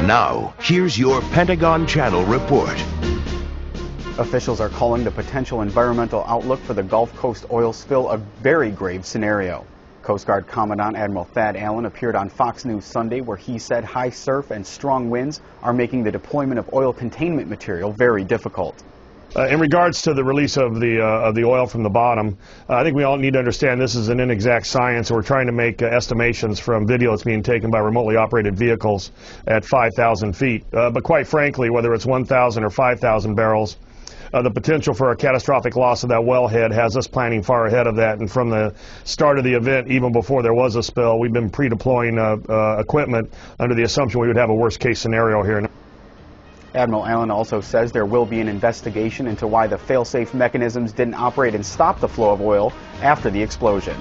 Now, here's your Pentagon Channel report. Officials are calling the potential environmental outlook for the Gulf Coast oil spill a very grave scenario. Coast Guard Commandant Admiral Thad Allen appeared on Fox News Sunday where he said high surf and strong winds are making the deployment of oil containment material very difficult. In regards to the release of the oil from the bottom, I think we all need to understand this is an inexact science. We're trying to make estimations from video that's being taken by remotely operated vehicles at 5,000 feet. But quite frankly, whether it's 1,000 or 5,000 barrels, the potential for a catastrophic loss of that wellhead has us planning far ahead of that. And from the start of the event, even before there was a spill, we've been pre-deploying equipment under the assumption we would have a worst-case scenario here. Admiral Allen also says there will be an investigation into why the fail-safe mechanisms didn't operate and stop the flow of oil after the explosion.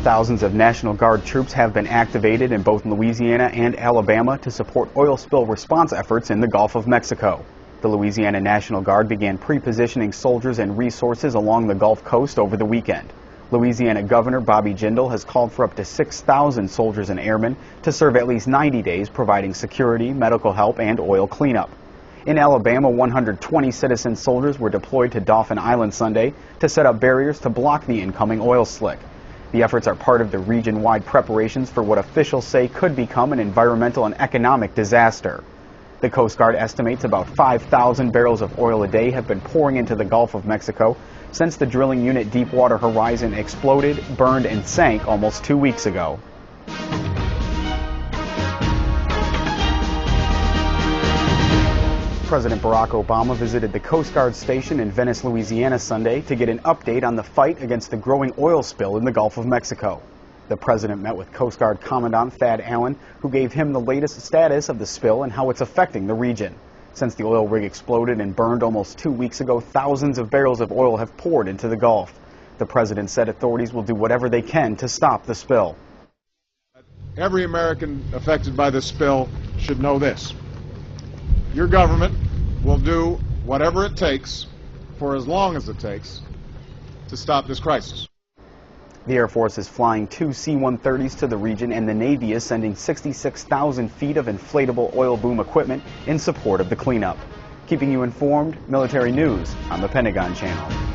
Thousands of National Guard troops have been activated in both Louisiana and Alabama to support oil spill response efforts in the Gulf of Mexico. The Louisiana National Guard began pre-positioning soldiers and resources along the Gulf Coast over the weekend. Louisiana Governor Bobby Jindal has called for up to 6,000 soldiers and airmen to serve at least 90 days providing security, medical help, and oil cleanup. In Alabama, 120 citizen soldiers were deployed to Dauphin Island Sunday to set up barriers to block the incoming oil slick. The efforts are part of the region-wide preparations for what officials say could become an environmental and economic disaster. The Coast Guard estimates about 5,000 barrels of oil a day have been pouring into the Gulf of Mexico since the drilling unit Deepwater Horizon exploded, burned, and sank almost 2 weeks ago. President Barack Obama visited the Coast Guard station in Venice, Louisiana Sunday to get an update on the fight against the growing oil spill in the Gulf of Mexico. The president met with Coast Guard Commandant Thad Allen, who gave him the latest status of the spill and how it's affecting the region. Since the oil rig exploded and burned almost 2 weeks ago, thousands of barrels of oil have poured into the Gulf. The president said authorities will do whatever they can to stop the spill. Every American affected by this spill should know this. Your government will do whatever it takes, for as long as it takes, to stop this crisis. The Air Force is flying 2 C-130s to the region, and the Navy is sending 66,000 feet of inflatable oil boom equipment in support of the cleanup. Keeping you informed, military news on the Pentagon Channel.